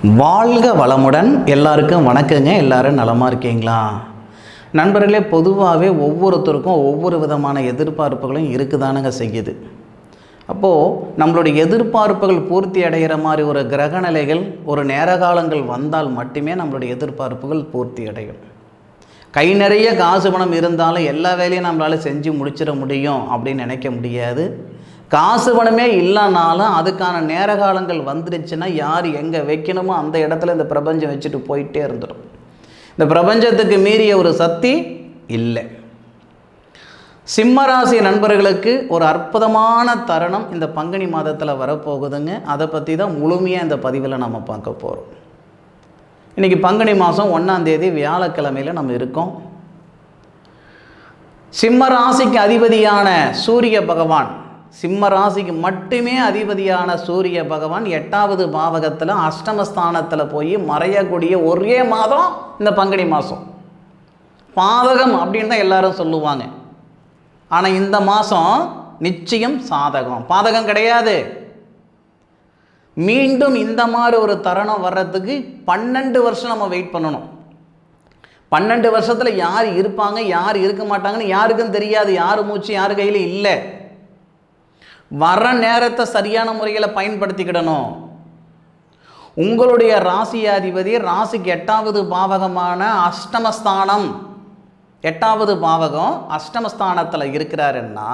வாழ்க வளமுடன். எல்லாருக்கும் வணக்கங்க. எல்லாரும் நலமாக இருக்கீங்களா? நண்பர்களே, பொதுவாகவே ஒவ்வொருத்தருக்கும் ஒவ்வொரு விதமான எதிர்பார்ப்புகளும் இருக்குதானுங்க செய்யுது. அப்போது நம்மளுடைய எதிர்பார்ப்புகள் பூர்த்தி அடைகிற மாதிரி ஒரு கிரகநிலைகள், ஒரு நேரகாலங்கள் வந்தால் மட்டுமே நம்மளுடைய எதிர்பார்ப்புகள் பூர்த்தி அடையும். கை நிறைய காசு பணம் இருந்தாலும் எல்லா வேலையும் நம்மளால் செஞ்சு முடிச்சிட முடியும் அப்படின்னு நினைக்க முடியாது. காசு பணமே இல்லைனாலும் அதுக்கான நேர காலங்கள் வந்துடுச்சுன்னா யார் எங்கே வைக்கணுமோ அந்த இடத்துல இந்த பிரபஞ்சம் வச்சுட்டு போயிட்டே இருந்துடும். இந்த பிரபஞ்சத்துக்கு மீறிய ஒரு சக்தி இல்லை. சிம்மராசி நண்பர்களுக்கு ஒரு அற்புதமான தருணம் இந்த பங்குனி மாதத்தில் வரப்போகுதுங்க. அதை பற்றி தான் முழுமையாக இந்த பதிவில் நம்ம பார்க்க போகிறோம். இன்றைக்கி பங்குனி மாதம் 1ஆம் தேதி வியாழக்கிழமையில் நம்ம இருக்கோம். சிம்மராசிக்கு அதிபதியான சூரிய பகவான், சிம்ம ராசிக்கு மட்டுமே அதிபதியான சூரிய பகவான் 8வது பாவகத்தில் அஷ்டமஸ்தானத்தில் போய் மறையக்கூடிய ஒரே மாதம் இந்த பங்குனி மாதம். பாதகம் அப்படின்னு தான் எல்லாரும் சொல்லுவாங்க. ஆனால் இந்த மாதம் நிச்சயம் சாதகம், பாதகம் கிடையாது. மீண்டும் இந்த மாதிரி ஒரு தருணம் வர்றதுக்கு 12 வருஷம் நம்ம வெயிட் பண்ணணும். 12 வருஷத்தில் யார் இருப்பாங்க யார் இருக்க மாட்டாங்கன்னு யாருக்கும் தெரியாது. யார் மூச்சு யார் கையில் இல்லை. வர நேரத்தை சரியான முறையில் பயன்படுத்திக்கிடணும். உங்களுடைய ராசியாதிபதி ராசிக்கு 8வது பாவகமான அஷ்டமஸ்தானம், 8வது பாவகம் அஷ்டமஸ்தானத்தில் இருக்கிறாருன்னா,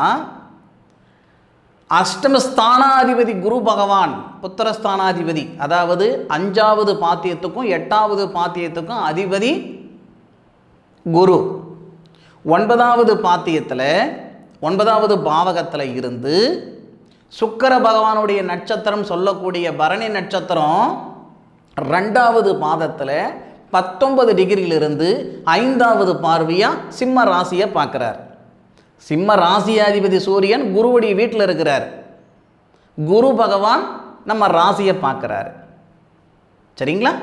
அஷ்டமஸ்தானாதிபதி குரு பகவான் புத்திரஸ்தானாதிபதி, அதாவது 5வது பாத்தியத்துக்கும் 8வது பாத்தியத்துக்கும் அதிபதி குரு. 9வது பாத்தியத்தில் 9வது பாவகத்தில் இருந்து சுக்கிர பகவானுடைய நட்சத்திரம் சொல்லக்கூடிய பரணி நட்சத்திரம் 2வது பாதத்தில் 19 டிகிரியிலிருந்து 5வது பார்வையாக சிம்ம ராசியை பார்க்குறார். சிம்ம ராசியாதிபதி சூரியன் குருவுடைய வீட்டில் இருக்கிறார். குரு பகவான் நம்ம ராசியை பார்க்குறாரு. சரிங்களா?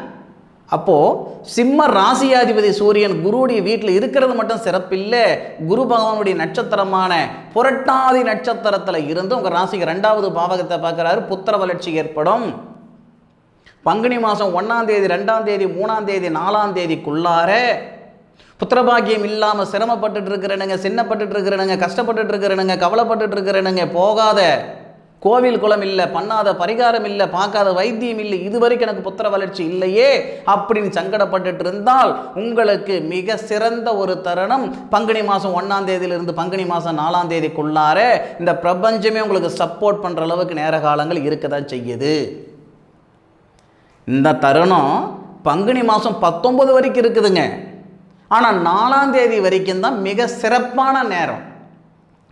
அப்போது சிம்ம ராசியாதிபதி சூரியன் குருவுடைய வீட்டில் இருக்கிறது மட்டும் சிறப்பில்லை. குரு பகவானுடைய நட்சத்திரமான புரட்டாதி நட்சத்திரத்தில் இருந்து உங்கள் ராசிக்கு 2வது பாவகத்தை பார்க்குறாரு. புத்திர வளர்ச்சி ஏற்படும். பங்குனி மாதம் 1ஆம் தேதி 2ஆம் தேதி 3ஆம் தேதி 4ஆம் தேதிக்குள்ளார புத்திரபாகியம் இல்லாமல் சிரமப்பட்டு இருக்கிறனுங்க, சின்னப்பட்டு இருக்கிறனுங்க, கஷ்டப்பட்டு இருக்கிறனுங்க, கவலைப்பட்டு இருக்கிறனுங்க, போகாத கோவில் குளம் இல்லை, பண்ணாத பரிகாரம் இல்லை, பார்க்காத வைத்தியம் இல்லை, இதுவரைக்கும் எனக்கு புத்திர வளர்ச்சி இல்லையே அப்படின்னு சங்கடப்பட்டு இருந்தால் உங்களுக்கு மிக சிறந்த ஒரு தருணம் பங்குனி மாதம் 1ஆம் தேதியிலிருந்து பங்குனி மாதம் 4ஆம் தேதிக்குள்ளார இந்த பிரபஞ்சமே உங்களுக்கு சப்போர்ட் பண்ணுற அளவுக்கு நேர காலங்கள் இருக்க தான் செய்யுது. இந்த தருணம் பங்குனி மாதம் 19 வரைக்கும் இருக்குதுங்க. ஆனால் 4ஆம் தேதி வரைக்கும் தான் மிக சிறப்பான நேரம்.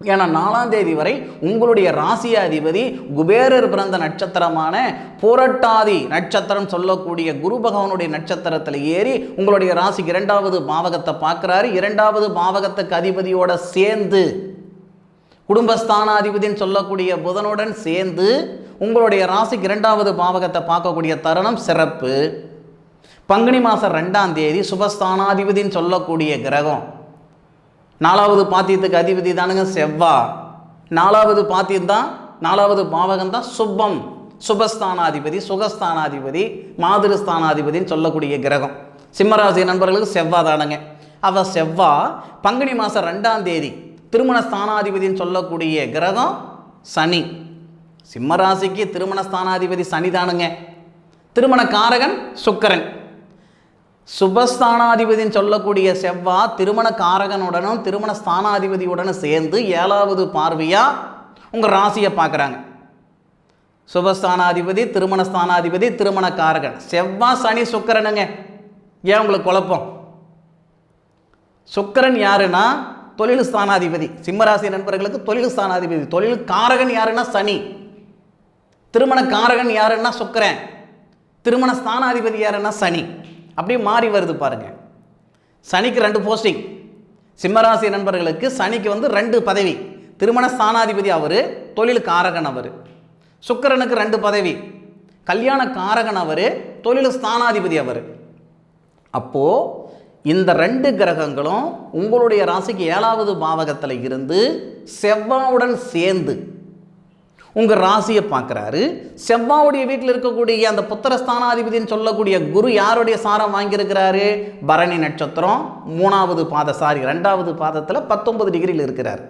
ஏன்னா 4ஆம் தேதி வரை உங்களுடைய ராசியாதிபதி குபேரர் பிறந்த நட்சத்திரமான புரட்டாதி நட்சத்திரம் சொல்லக்கூடிய குரு பகவானுடைய நட்சத்திரத்தில் ஏறி உங்களுடைய ராசிக்கு 2வது பாவகத்தை பார்க்குறாரு. 2வது பாவகத்துக்கு அதிபதியோட சேர்ந்து குடும்பஸ்தானாதிபதின்னு சொல்லக்கூடிய புதனுடன் சேர்ந்து உங்களுடைய ராசிக்கு 2வது பாவகத்தை பார்க்கக்கூடிய தருணம் சிறப்பு. பங்குனி மாதம் 2ஆம் தேதி சுபஸ்தானாதிபதின்னு சொல்லக்கூடிய கிரகம், 4வது பாத்தியத்துக்கு அதிபதி தானுங்க செவ்வாய். 4வது பாத்தியம் தான், 4வது பாவகம் தான் சுபம், சுபஸ்தானாதிபதி, சுகஸ்தானாதிபதி, மாதிருஸ்தானாதிபதின்னு சொல்லக்கூடிய கிரகம். சிம்மராசி நண்பர்களுக்கு செவ்வாய் தானுங்க. அவ செவ்வாய் பங்குனி மாதம் 2ஆம் தேதி திருமண ஸ்தானாதிபதின்னு சொல்லக்கூடிய கிரகம் சனி. சிம்மராசிக்கு திருமண ஸ்தானாதிபதி சனி தானுங்க. திருமண காரகன் சுக்கிரன். சுபஸ்தானாதிபதின்னு சொல்லக்கூடிய செவ்வாய் திருமண காரகனுடனும் திருமண ஸ்தானாதிபதியுடனும் சேர்ந்து 7வது பார்வையாக உங்கள் ராசியை பார்க்குறாங்க. சுபஸ்தானாதிபதி, திருமண ஸ்தானாதிபதி, திருமண காரகன் செவ்வாய் சனி சுக்கிரனுங்க. ஏன் உங்களுக்கு குழப்பம்? சுக்கிரன் யாருன்னா தொழில் ஸ்தானாதிபதி. சிம்மராசி நண்பர்களுக்கு தொழில் ஸ்தானாதிபதி, தொழில் காரகன் யாருன்னா சனி. திருமண காரகன் யாருன்னா சுக்கிரன். திருமண ஸ்தானாதிபதி யாருன்னா சனி. அப்படியே மாறி வருது பாருங்க. சனிக்கு 2 போஸ்டிங். சிம்மராசி நண்பர்களுக்கு சனிக்கு 2 பதவி. திருமண ஸ்தானாதிபதி அவர், தொழில் காரகன் அவர். சுக்கிரனுக்கு 2 பதவி. கல்யாண காரகன் அவர், தொழில் ஸ்தானாதிபதி அவர். அப்போ இந்த 2 கிரகங்களும் உங்களுடைய ராசிக்கு 7வது பாவகத்தில் இருந்து செவ்வாயுடன் சேர்ந்து உங்கள் ராசியை பார்க்குறாரு. செவ்வாவுடைய வீட்டில் இருக்கக்கூடிய அந்த புத்திரஸ்தானாதிபதினு சொல்லக்கூடிய குரு யாருடைய சாரம் வாங்கியிருக்கிறாரு? பரணி நட்சத்திரம் 3வது பாத, 2வது பாதத்தில் 19 டிகிரியில் இருக்கிறார்.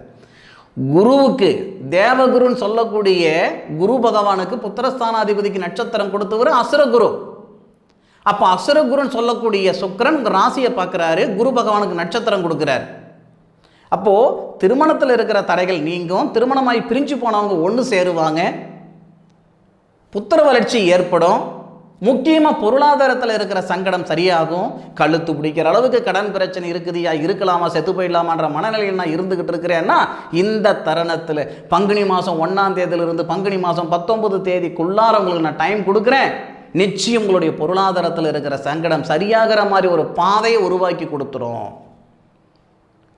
குருவுக்கு தேவகுருன்னு சொல்லக்கூடிய குரு பகவானுக்கு புத்திரஸ்தானாதிபதிக்கு நட்சத்திரம் கொடுத்தவர் அசுரகுரு. அப்போ அசுரகுருன்னு சொல்லக்கூடிய சுக்கிரன் உங்கள் ராசியை பார்க்குறாரு, குரு பகவானுக்கு நட்சத்திரம் கொடுக்குறாரு. அப்போது திருமணத்தில் இருக்கிற தடைகள் நீங்கும், திருமணமாகி பிரிஞ்சு போனவங்க ஒன்று சேருவாங்க, புத்திர வளர்ச்சி ஏற்படும், முக்கியமாக பொருளாதாரத்தில் இருக்கிற சங்கடம் சரியாகும். கழுத்து பிடிக்கிற அளவுக்கு கடன் பிரச்சனை இருக்குதுயா, இருக்கலாமா செத்து போயிடலாமான்ற மனநிலையில் நான் இருந்துக்கிட்டு இருக்கிறேன்னா இந்த தருணத்தில் பங்குனி மாதம் 1ஆம் தேதியிலிருந்து பங்குனி மாதம் 19 தேதிக்குள்ளார உங்களுக்கு நான் டைம் கொடுக்குறேன். நிச்சயம் உங்களுடைய பொருளாதாரத்தில் இருக்கிற சங்கடம் சரியாகிற மாதிரி ஒரு பாதையை உருவாக்கி கொடுத்துரும்.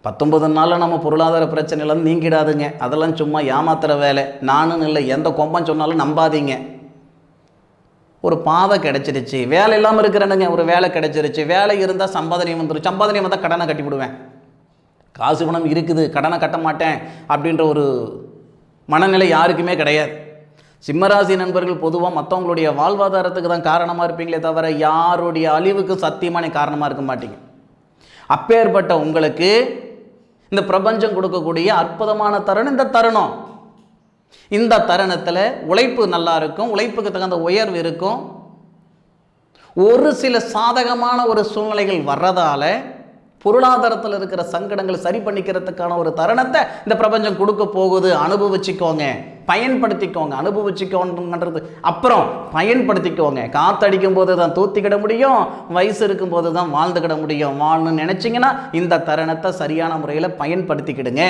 19 நாளில் நம்ம பொருளாதார பிரச்சனைலாம் நீங்கிடாதுங்க. அதெல்லாம் சும்மா ஏமாத்துற வேலை. நானும் இல்லை, எந்த கொம்பன் சொன்னாலும் நம்பாதீங்க. ஒரு பாதை கிடைச்சிருச்சு, வேலை இல்லாமல் இருக்கிறேனுங்க, ஒரு வேலை கிடைச்சிருச்சு, வேலை இருந்தால் சம்பாதனை வந்துடும், சம்பாதனை வந்தால் கடனை கட்டி விடுவேன், காசு பணம் இருக்குது கடனை கட்ட மாட்டேன் அப்படின்ற ஒரு மனநிலை யாருக்குமே கிடையாது. சிம்மராசி நண்பர்கள் பொதுவாக மற்றவங்களுடைய வாழ்வாதாரத்துக்கு தான் காரணமாக இருப்பீங்களே தவிர யாருடைய அழிவுக்கு சத்தியமான காரணமாக இருக்க மாட்டீங்க. அப்பேற்பட்ட உங்களுக்கு இந்த பிரபஞ்சம் கொடுக்கக்கூடிய அற்புதமான தருணம் இந்த தருணம். இந்த தருணத்தில் உழைப்பு நல்லா இருக்கும், உழைப்புக்கு தகுந்த உயர்வு இருக்கும். ஒரு சில சாதகமான ஒரு சூழ்நிலைகள் வர்றதால பொருளாதாரத்தில் இருக்கிற சங்கடங்களை சரி பண்ணிக்கிறதுக்கான ஒரு தருணத்தை இந்த பிரபஞ்சம் கொடுக்க போகுது. அனுபவிச்சுக்கோங்க, பயன்படுத்திக்கோங்க. அனுபவிச்சுக்கோன்றது அப்புறம் பயன்படுத்திக்கோங்க. காத்தடிக்கும் போது தான் தூத்திக்கிட முடியும், வயசு இருக்கும்போது தான் வாழ்ந்துக்கிட முடியும். வாழணும்னு நினச்சிங்கன்னா இந்த தருணத்தை சரியான முறையில் பயன்படுத்திக்கிடுங்க.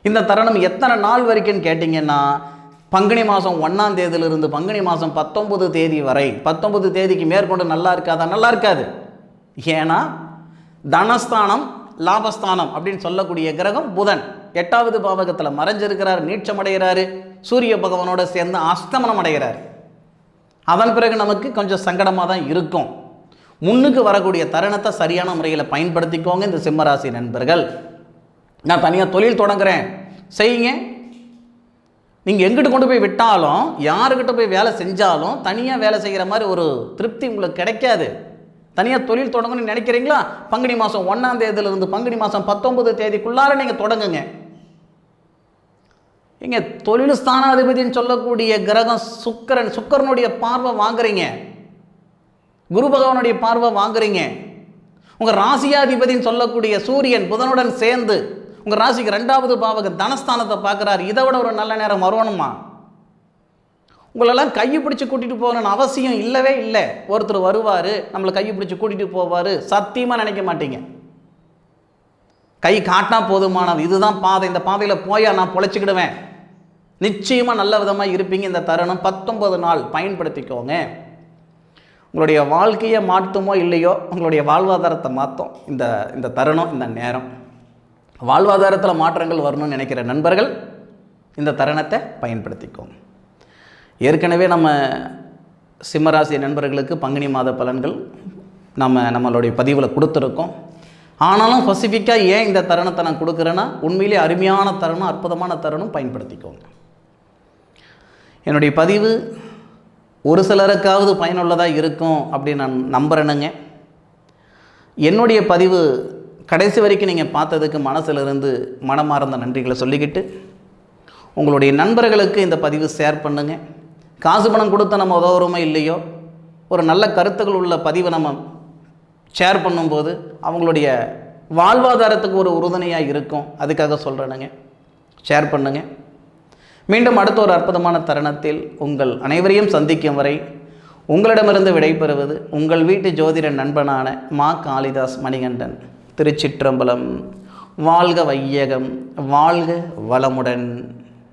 இந்த தருணம் எத்தனை நாள் வரைக்கும்னு கேட்டிங்கன்னா பங்குனி மாதம் 1ஆம் தேதியிலிருந்து பங்குனி மாதம் 19 தேதி வரை. 19 தேதிக்கு மேற்கொண்டு நல்லா இருக்காதா? நல்லா இருக்காது. ஏன்னா தனஸ்தானம் லாபஸ்தானம் அப்படின்னு சொல்லக்கூடிய கிரகம் புதன் 8வது பாவகத்தில் மறைஞ்சிருக்கிறார், நீட்சம் அடைகிறாரு, சூரிய பகவானோட சேர்ந்து அஸ்தமனம் அடைகிறார். அதன் பிறகு நமக்கு கொஞ்சம் சங்கடமாக தான் இருக்கும். முன்னுக்கு வரக்கூடிய தருணத்தை சரியான முறையில் பயன்படுத்திக்கோங்க இந்த சிம்மராசி நண்பர்கள். நான் தனியாக தொழில் தொடங்குறேன் செய்யுங்க. நீங்கள் எங்கிட்ட கொண்டு போய் விட்டாலும் யாருக்கிட்ட போய் வேலை செஞ்சாலும் தனியாக வேலை செய்கிற மாதிரி ஒரு திருப்தி உங்களுக்கு கிடைக்காது. தனியாக தொழில் தொடங்கணும்னு நினைக்கிறீங்களா? பங்குனி மாதம் 1ஆம் தேதியிலிருந்து பங்குனி மாதம் 19 தேதிக்குள்ளார நீங்கள் தொடங்குங்க. இங்கே தொழில் ஸ்தானாதிபதினு சொல்லக்கூடிய கிரகம் சுக்கிரன், சுக்கிரனுடைய பார்வை வாங்குறீங்க, குரு பகவானுடைய பார்வை வாங்குறீங்க. உங்கள் ராசியாதிபதினு சொல்லக்கூடிய சூரியன் புதனுடன் சேர்ந்து உங்கள் ராசிக்கு 2வது பாவக தனஸ்தானத்தை பார்க்குறாரு. இதை விட ஒரு நல்ல நேரம் வரணுமா? உங்களெல்லாம் கையை பிடிச்சி கூட்டிகிட்டு போகணும்னு அவசியம் இல்லவே இல்லை. ஒருத்தர் வருவார், நம்மளை கையை பிடிச்சி கூட்டிகிட்டு போவார், சத்தியமாக நினைக்க மாட்டீங்க. கை காட்டினா போதுமானது, இதுதான் பாதை, இந்த பாதையில் போயா நான் பொழைச்சிக்கிடுவேன். நிச்சயமாக நல்ல விதமாக இருப்பீங்க. இந்த தருணம் 19 நாள் பயன்படுத்திக்கோங்க. உங்களுடைய வாழ்க்கையை மாற்றுமோ இல்லையோ உங்களுடைய வாழ்வாதாரத்தை மாற்றும் இந்த தருணம், இந்த நேரம். வாழ்வாதாரத்தில் மாற்றங்கள் வரணும்னு நினைக்கிற நண்பர்கள் இந்த தருணத்தை பயன்படுத்திக்கோங்க. ஏற்கனவே நம்ம சிம்மராசி நண்பர்களுக்கு பங்குனி மாத பலன்கள் நம்மளுடைய பதிவில் கொடுத்துருக்கோம். ஆனாலும் ஸ்பெசிஃபிக்காக ஏன் இந்த தருணத்தை நான் கொடுக்குறேன்னா உண்மையிலே அருமையான தருணம், அற்புதமான தருணம், பயன்படுத்திக்கோங்க. என்னுடைய பதிவு ஒரு சிலருக்காவது பயனுள்ளதாக இருக்கும் அப்படின்னு நான் நம்புகிறேனுங்க. என்னுடைய பதிவு கடைசி வரைக்கும் நீங்கள் பார்த்ததுக்கு மனசிலிருந்து மனமார்ந்த நன்றிகளை சொல்லிக்கிட்டு உங்களுடைய நண்பர்களுக்கு இந்த பதிவு ஷேர் பண்ணுங்கள். காசு பணம் கொடுத்து நம்ம உதவுறோமோ இல்லையோ ஒரு நல்ல கருத்துக்கள் உள்ள பதிவை நம்ம ஷேர் பண்ணும்போது அவங்களுடைய வாழ்வாதாரத்துக்கு ஒரு உறுதுணையாக இருக்கும். அதுக்காக சொல்கிறேனுங்க, ஷேர் பண்ணுங்கள். மீண்டும் அடுத்த ஒரு அற்புதமான தருணத்தில் உங்கள் அனைவரையும் சந்திக்கும் வரை உங்களிடமிருந்து விடைபெறுவது உங்கள் வீட்டு ஜோதிட நண்பனான மா காளிதாஸ் மணிகண்டன். திருச்சிற்றம்பலம். வாழ்க வையகம், வாழ்க வளமுடன்.